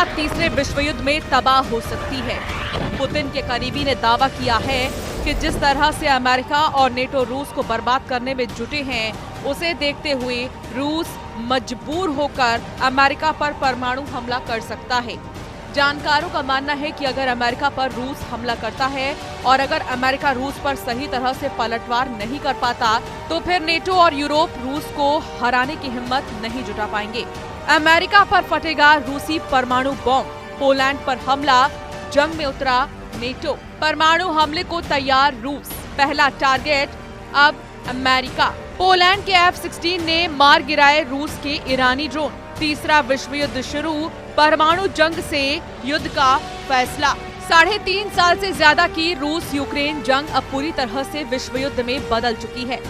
America तीसरे विश्व युद्ध में तबाह हो सकती है। पुतिन के करीबी ने दावा किया है कि जिस तरह से अमेरिका और नेटो रूस को बर्बाद करने में जुटे हैं, उसे देखते हुए रूस मजबूर होकर अमेरिका पर परमाणु हमला कर सकता है। जानकारों का मानना है कि अगर अमेरिका पर रूस हमला करता है और अगर अमेरिका रूस पर सही तरह से पलटवार नहीं कर पाता, तो फिर नेटो और यूरोप रूस को हराने की हिम्मत नहीं जुटा पाएंगे। अमेरिका पर फटेगा रूसी परमाणु बॉम्ब, पोलैंड पर हमला, जंग में उतरा नेटो। परमाणु हमले को तैयार रूस, पहला टारगेट अब अमेरिका। पोलैंड के F-16 ने मार गिराए रूस के ईरानी ड्रोन। तीसरा विश्व युद्ध शुरू, परमाणु जंग से युद्ध का फैसला। 3.5 साल से ज्यादा की रूस यूक्रेन जंग अब पूरी तरह से विश्व युद्ध में बदल चुकी है।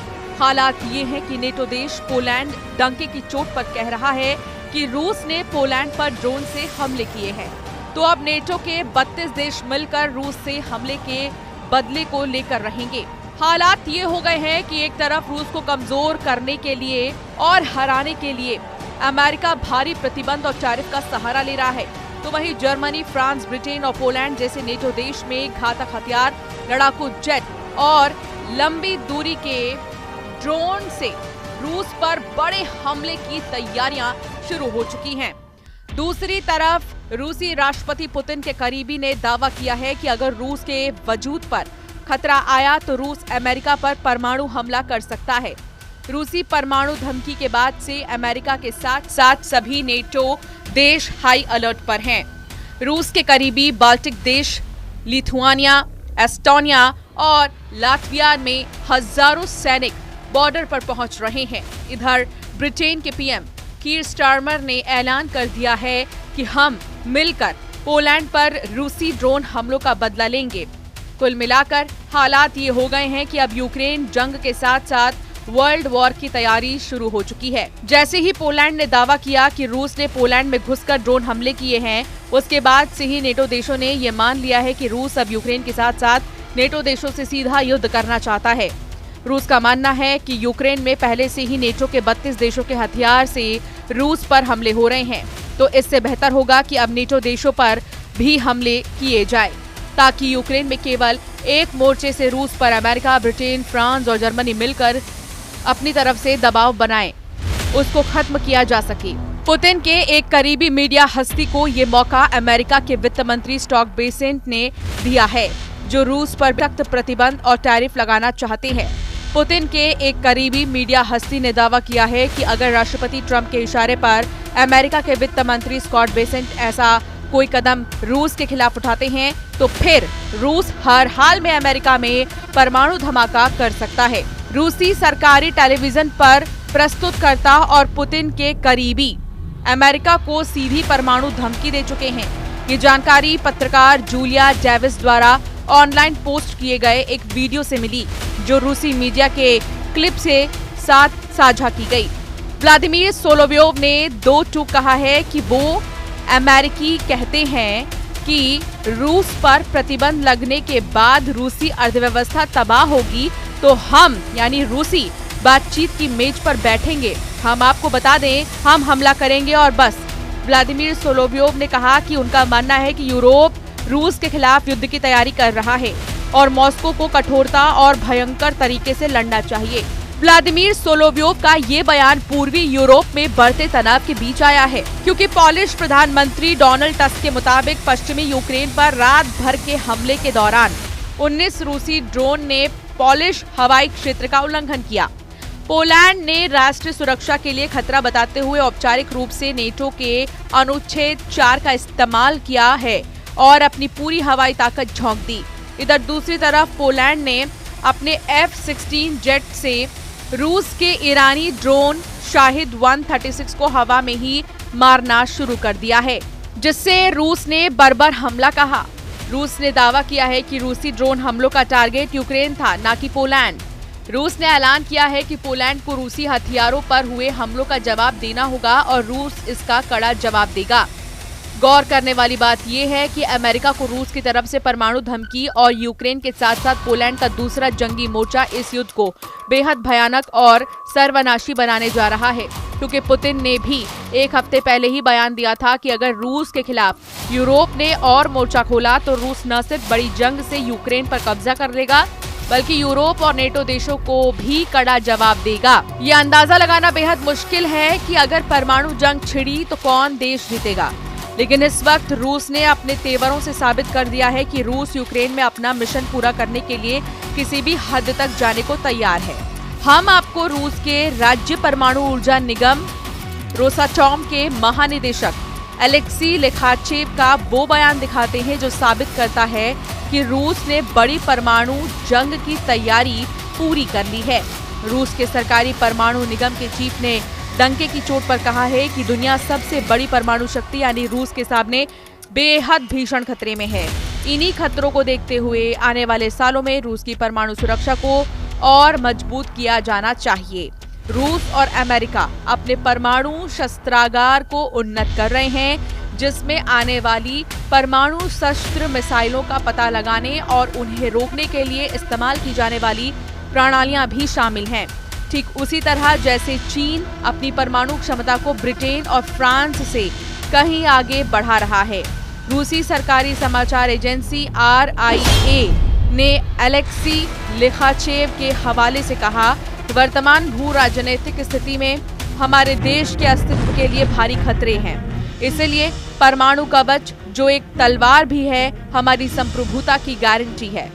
हालात ये हैं कि नेटो देश पोलैंड डंके की चोट पर कह रहा है कि रूस ने पोलैंड पर ड्रोन से हमले किए हैं, तो अब नेटो के 32 देश मिलकर रूस से हमले के बदले को लेकर रहेंगे। हालात ये हो गए हैं कि एक तरफ रूस को कमजोर करने के लिए और हराने के लिए अमेरिका भारी प्रतिबंध और टैरिफ का सहारा ले रहा है, तो वहीं जर्मनी, फ्रांस, ब्रिटेन और पोलैंड जैसे नेटो देश में घातक हथियार, लड़ाकू जेट और लंबी दूरी के ड्रोन से रूस पर बड़े हमले की तैयारियां शुरू हो चुकी हैं। दूसरी तरफ रूसी राष्ट्रपति पुतिन के करीबी ने दावा किया है कि अगर रूस के वजूद पर खतरा आया तो रूस अमेरिका पर परमाणु हमला कर सकता है। रूसी परमाणु धमकी के बाद से अमेरिका के साथ साथ सभी नेटो देश हाई अलर्ट पर हैं। रूस के करीबी बाल्टिक देश लिथुआनिया, एस्टोनिया और लातविया में हजारों सैनिक बॉर्डर पर पहुंच रहे हैं। इधर ब्रिटेन के पीएम कीर स्टारमर ने ऐलान कर दिया है कि हम मिलकर पोलैंड पर रूसी ड्रोन हमलों का बदला लेंगे। कुल मिलाकर हालात ये हो गए हैं कि अब यूक्रेन जंग के साथ साथ वर्ल्ड वॉर की तैयारी शुरू हो चुकी है। जैसे ही पोलैंड ने दावा किया कि रूस ने पोलैंड में घुसकर ड्रोन हमले किए हैं, उसके बाद से ही नेटो देशों ने ये मान लिया है कि रूस अब यूक्रेन के साथ साथ नेटो देशों से सीधा युद्ध करना चाहता है। रूस का मानना है कि यूक्रेन में पहले से ही नेटो के 32 देशों के हथियार से रूस पर हमले हो रहे हैं, तो इससे बेहतर होगा कि अब नेटो देशों पर भी हमले किए जाए, ताकि यूक्रेन में केवल एक मोर्चे से रूस पर अमेरिका, ब्रिटेन, फ्रांस और जर्मनी मिलकर अपनी तरफ से दबाव बनाएं, उसको खत्म किया जा सके। पुतिन के एक करीबी मीडिया हस्ती को ये मौका अमेरिका के वित्त मंत्री स्कॉट बेसेंट ने दिया है, जो रूस पर सख्त प्रतिबंध और टैरिफ लगाना चाहते हैं। पुतिन के एक करीबी मीडिया हस्ती ने दावा किया है कि अगर राष्ट्रपति ट्रंप के इशारे पर अमेरिका के वित्त मंत्री स्कॉट बेसेंट ऐसा कोई कदम रूस के खिलाफ उठाते हैं, तो फिर रूस हर हाल में अमेरिका में परमाणु धमाका कर सकता है। रूसी सरकारी टेलीविजन पर प्रस्तुतकर्ता और पुतिन के करीबी अमेरिका को सीधी परमाणु धमकी दे चुके हैं। ये जानकारी पत्रकार जूलिया डेविस द्वारा ऑनलाइन पोस्ट किए गए एक वीडियो से मिली, जो रूसी मीडिया के क्लिप से साथ साझा की गई। व्लादिमीर सोलोव्योव ने दो टूक कहा है कि वो अमेरिकी कहते हैं कि रूस पर प्रतिबंध लगने के बाद रूसी अर्थव्यवस्था तबाह होगी, तो हम यानी रूसी बातचीत की मेज पर बैठेंगे। हम आपको बता दें, हम हमला करेंगे और बस। व्लादिमीर सोलोव्योव ने कहा कि उनका मानना है कि यूरोप रूस के खिलाफ युद्ध की तैयारी कर रहा है और मॉस्को को कठोरता और भयंकर तरीके से लड़ना चाहिए। व्लादिमीर सोलोव्योव का ये बयान पूर्वी यूरोप में बढ़ते तनाव के बीच आया है, क्योंकि पोलिश प्रधानमंत्री डोनाल्ड टस्क के मुताबिक पश्चिमी यूक्रेन पर रात भर के हमले के दौरान 19 रूसी ड्रोन ने पोलिश हवाई क्षेत्र का उल्लंघन किया। पोलैंड ने राष्ट्रीय सुरक्षा के लिए खतरा बताते हुए औपचारिक रूप से नेटो के अनुच्छेद 4 का इस्तेमाल किया है और अपनी पूरी हवाई ताकत झोंक दी। इधर दूसरी तरफ पोलैंड ने अपने F-16 जेट से रूस के ईरानी ड्रोन शाहिद 136 को हवा में ही मारना शुरू कर दिया है, जिससे रूस ने बर्बर हमला कहा। रूस ने दावा किया है कि रूसी ड्रोन हमलों का टारगेट यूक्रेन था, न कि पोलैंड। रूस ने ऐलान किया है कि पोलैंड को रूसी हथियारों पर हुए हमलों का जवाब देना होगा और रूस इसका कड़ा जवाब देगा। गौर करने वाली बात यह है कि अमेरिका को रूस की तरफ से परमाणु धमकी और यूक्रेन के साथ साथ पोलैंड का दूसरा जंगी मोर्चा इस युद्ध को बेहद भयानक और सर्वनाशी बनाने जा रहा है। क्योंकि पुतिन ने भी एक हफ्ते पहले ही बयान दिया था कि अगर रूस के खिलाफ यूरोप ने और मोर्चा खोला तो रूस न सिर्फ बड़ी जंग से यूक्रेन पर कब्जा कर लेगा बल्कि यूरोप और नेटो देशों को भी कड़ा जवाब देगा। ये अंदाजा लगाना बेहद मुश्किल है कि अगर परमाणु जंग छिड़ी तो कौन देश जीतेगा, लेकिन इस वक्त रूस ने अपने तेवरों से साबित कर दिया है कि रूस यूक्रेन में अपना मिशन पूरा करने के लिए किसी भी हद तक जाने को तैयार है। हम आपको रूस के राज्य परमाणु ऊर्जा निगम रोसाटॉम के महानिदेशक एलेक्सी लिखाचेव का वो बयान दिखाते हैं जो साबित करता है कि रूस ने बड़ी परमाणु जंग की तैयारी पूरी कर ली है। रूस के सरकारी परमाणु निगम के चीफ ने डंके की चोट पर कहा है कि दुनिया सबसे बड़ी परमाणु शक्ति यानी रूस के सामने बेहद भीषण खतरे में है। इन्हीं खतरों को देखते हुए आने वाले सालों में रूस की परमाणु सुरक्षा को और मजबूत किया जाना चाहिए। रूस और अमेरिका अपने परमाणु शस्त्रागार को उन्नत कर रहे हैं, जिसमें आने वाली परमाणु शस्त्र मिसाइलों का पता लगाने और उन्हें रोकने के लिए इस्तेमाल की जाने वाली प्रणालियां भी शामिल हैं। ठीक उसी तरह जैसे चीन अपनी परमाणु क्षमता को ब्रिटेन और फ्रांस से कहीं आगे बढ़ा रहा है। रूसी सरकारी समाचार एजेंसी RIA ने एलेक्सी लिखाचेव के हवाले से कहा, वर्तमान भू राजनीतिक स्थिति में हमारे देश के अस्तित्व के लिए भारी खतरे हैं। इसलिए परमाणु कवच जो एक तलवार भी है, हमारी संप्रभुता की गारंटी है।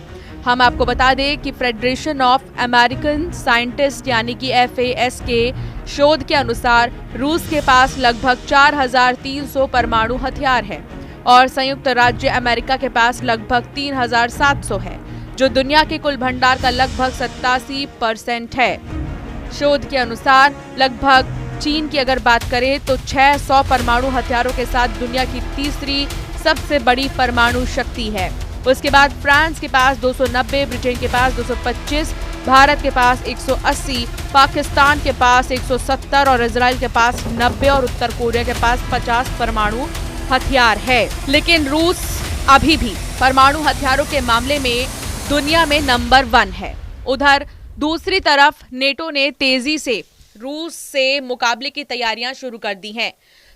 हम आपको बता दें कि फेडरेशन ऑफ अमेरिकन साइंटिस्ट यानी कि FAS के शोध के अनुसार रूस के पास लगभग 4300 परमाणु हथियार है और संयुक्त राज्य अमेरिका के पास लगभग 3700 है, जो दुनिया के कुल भंडार का लगभग 87% है। शोध के अनुसार लगभग चीन की अगर बात करें तो 600 परमाणु हथियारों के साथ दुनिया की तीसरी सबसे बड़ी परमाणु शक्ति है। उसके बाद फ्रांस के पास 290, ब्रिटेन के पास 225, भारत के पास 180, पाकिस्तान के पास 170 और इजराइल के पास 90 और उत्तर कोरिया के पास 50 परमाणु हथियार है। लेकिन रूस अभी भी परमाणु हथियारों के मामले में दुनिया में नंबर 1 है। उधर दूसरी तरफ नेटो ने तेजी से रूस से मुकाबले की तैयारियां शुरू कर दी हैं।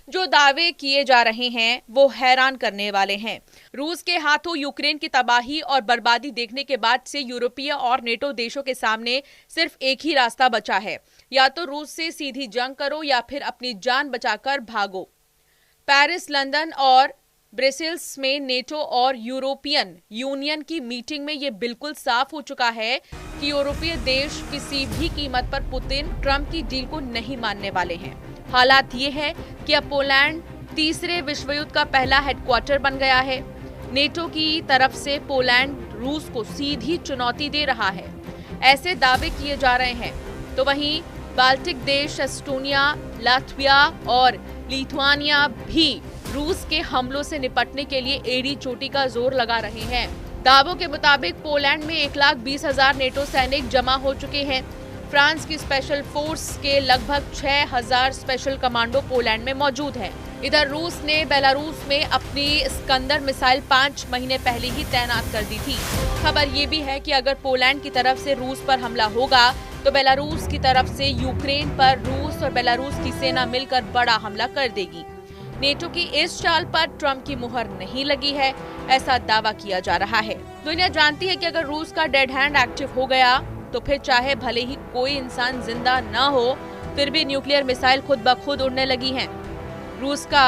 जो दावे किए जा रहे हैं वो हैरान करने वाले हैं। रूस के हाथों यूक्रेन की तबाही और बर्बादी देखने के बाद से यूरोपीय और नेटो देशों के सामने सिर्फ एक ही रास्ता बचा है, या तो रूस से सीधी जंग करो या फिर अपनी जान बचाकर भागो। पेरिस, लंदन और ब्रसेल्स में नेटो और यूरोपियन यूनियन की मीटिंग में ये बिल्कुल साफ हो चुका है कि यूरोपीय देश किसी भी कीमत पर पुतिन ट्रंप की डील को नहीं मानने वाले हैं। हालात ये है कि अब पोलैंड तीसरे विश्व युद्ध का पहला हेडक्वार्टर बन गया है। नेटो की तरफ से पोलैंड रूस को सीधी चुनौती दे रहा है, ऐसे दावे किए जा रहे हैं। तो वहीं बाल्टिक देश एस्टोनिया, लात्विया और लिथुआनिया भी रूस के हमलों से निपटने के लिए एड़ी चोटी का जोर लगा रहे हैं। दावों के मुताबिक पोलैंड में 1,20,000 नेटो सैनिक जमा हो चुके हैं। फ्रांस की स्पेशल फोर्स के लगभग 6,000 स्पेशल कमांडो पोलैंड में मौजूद हैं। इधर रूस ने बेलारूस में अपनी स्कंदर मिसाइल 5 महीने पहले ही तैनात कर दी थी। खबर ये भी है कि अगर पोलैंड की तरफ से रूस पर हमला होगा तो बेलारूस की तरफ से यूक्रेन पर रूस और बेलारूस की सेना मिलकर बड़ा हमला कर देगी। नेटो की इस चाल पर ट्रंप की मुहर नहीं लगी है, ऐसा दावा किया जा रहा है। दुनिया जानती है कि अगर रूस का डेड हैंड एक्टिव हो गया तो फिर चाहे भले ही कोई इंसान जिंदा ना हो, फिर भी न्यूक्लियर मिसाइल खुद ब खुद उड़ने लगी हैं। रूस का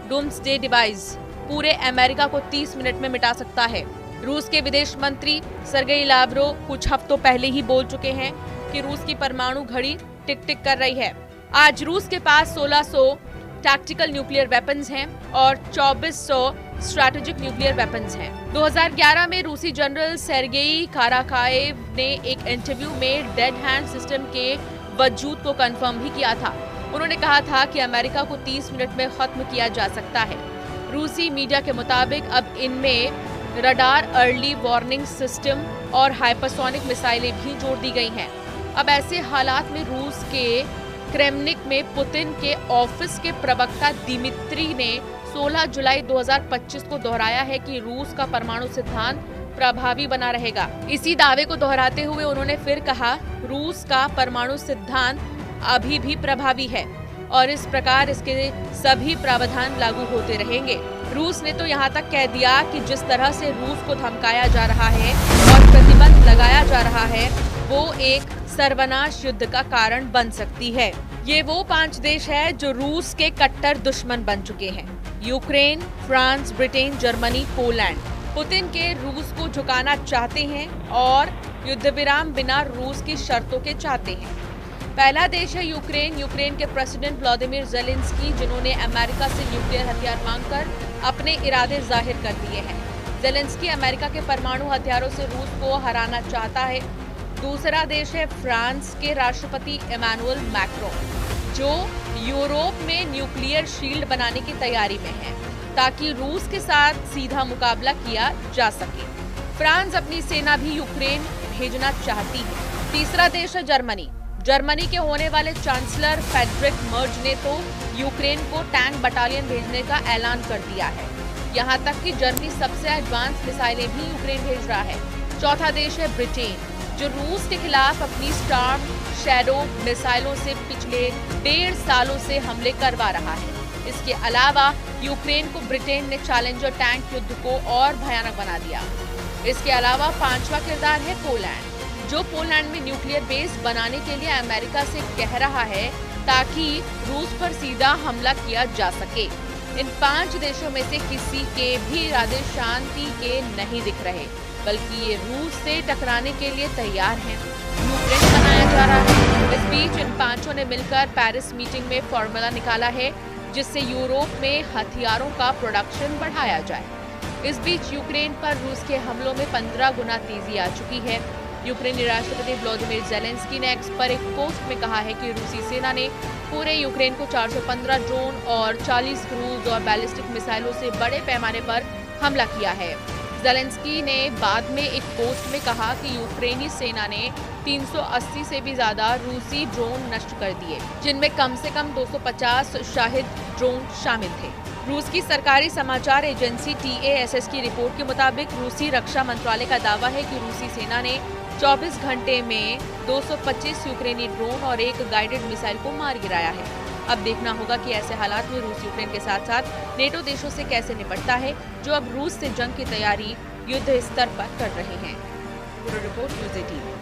डूम्सडे डिवाइस पूरे अमेरिका को 30 मिनट में मिटा सकता है। रूस के विदेश मंत्री सर्गेई लावरोव कुछ हफ्तों पहले ही बोल चुके हैं कि रूस की परमाणु घड़ी टिक टिक कर रही है। आज रूस के पास 1600 टैक्टिकल न्यूक्लियर वेपन्स हैं और 2400 स्ट्रैटेजिक न्यूक्लियर वेपन्स हैं। 2011 में रूसी जनरल सेर्गेई काराकाएव ने एक इंटरव्यू में डेड हैंड सिस्टम के वजूद को कंफर्म भी किया था। उन्होंने कहा था कि अमेरिका को 30 मिनट में खत्म किया जा सकता है। रूसी मीडिया के मुताबिक अब इनमें रडार अर्ली वार्निंग सिस्टम और हाइपरसोनिक मिसाइलें भी जोड़ दी गई हैं। अब ऐसे हालात में रूस के क्रेमलिन में पुतिन के ऑफिस के प्रवक्ता दिमित्री ने 16 जुलाई 2025 को दोहराया है कि रूस का परमाणु सिद्धांत प्रभावी बना रहेगा। इसी दावे को दोहराते हुए उन्होंने फिर कहा, रूस का परमाणु सिद्धांत अभी भी प्रभावी है। और इस प्रकार इसके सभी प्रावधान लागू होते रहेंगे। रूस ने तो यहाँ तक कह दिया कि जिस तरह से रूस को धमकाया जा रहा है और प्रतिबंध लगाया जा रहा है, वो एक सर्वनाश युद्ध का कारण बन सकती है। ये वो 5 देश है जो रूस के कट्टर दुश्मन बन चुके हैं: Ukraine, France, Britain, Germany, Poland. Putin के रूस को झुकाना चाहते हैं और युद्ध विराम बिना रूस की शर्तों के चाहते हैं। पहला देश है यूक्रेन। यूक्रेन के प्रेसिडेंट व्लादिमीर ज़ेलेंस्की, जिन्होंने अमेरिका से न्यूक्लियर हथियार मांगकर अपने इरादे जाहिर कर दिए हैं। ज़ेलेंस्की अमेरिका के परमाणु हथियारों से रूस को हराना चाहता है। दूसरा देश है फ्रांस के राष्ट्रपति इमैनुअल मैक्रोन, जो यूरोप में न्यूक्लियर शील्ड बनाने की तैयारी में है ताकि रूस के साथ सीधा मुकाबला किया जा सके। फ्रांस अपनी सेना भी यूक्रेन भेजना चाहती है। तीसरा देश है जर्मनी। जर्मनी के होने वाले चांसलर फ्रेडरिक मर्ज ने तो यूक्रेन को टैंक बटालियन भेजने का ऐलान कर दिया है। यहाँ तक कि जर्मनी सबसे एडवांस मिसाइलें भी यूक्रेन भेज रहा है। चौथा देश है ब्रिटेन, जो रूस के खिलाफ अपनी स्टॉर्म शैडो मिसाइलों से पिछले 1.5 सालों से हमले करवा रहा है। इसके अलावा यूक्रेन को ब्रिटेन ने चैलेंजर टैंक युद्ध को और भयानक बना दिया। इसके अलावा 5वां किरदार है पोलैंड, जो पोलैंड में न्यूक्लियर बेस बनाने के लिए अमेरिका से कह रहा है ताकि रूस पर सीधा हमला किया जा सके। इन 5 देशों में से किसी के भी इरादे शांति के नहीं दिख रहे, बल्कि ये रूस से टकराने के लिए तैयार हैं। यूक्रेन बनाया जा रहा है। इस बीच इन 5 ने मिलकर पेरिस मीटिंग में फॉर्मूला निकाला है जिससे यूरोप में हथियारों का प्रोडक्शन बढ़ाया जाए। इस बीच यूक्रेन पर रूस के हमलों में 15 गुना तेजी आ चुकी है। यूक्रेनी राष्ट्रपति व्लादिमीर ज़ेलेंस्की ने एक्स पर एक पोस्ट में कहा है कि रूसी सेना ने पूरे यूक्रेन को 415 ड्रोन और 40 क्रूज और बैलिस्टिक मिसाइलों से बड़े पैमाने पर हमला किया है। ज़ेलेंस्की ने बाद में एक पोस्ट में कहा कि यूक्रेनी सेना ने 380 से भी ज्यादा रूसी ड्रोन नष्ट कर दिए, जिनमें कम से कम 250 शाहिद ड्रोन शामिल थे। रूस की सरकारी समाचार एजेंसी TASS की रिपोर्ट के मुताबिक रूसी रक्षा मंत्रालय का दावा है कि रूसी सेना ने 24 घंटे में 225 यूक्रेनी ड्रोन और एक गाइडेड मिसाइल को मार गिराया है। अब देखना होगा कि ऐसे हालात में रूस यूक्रेन के साथ साथ नेटो देशों से कैसे निपटता है, जो अब रूस से जंग की तैयारी युद्ध स्तर पर कर रहे हैं। Bureau report, news 18।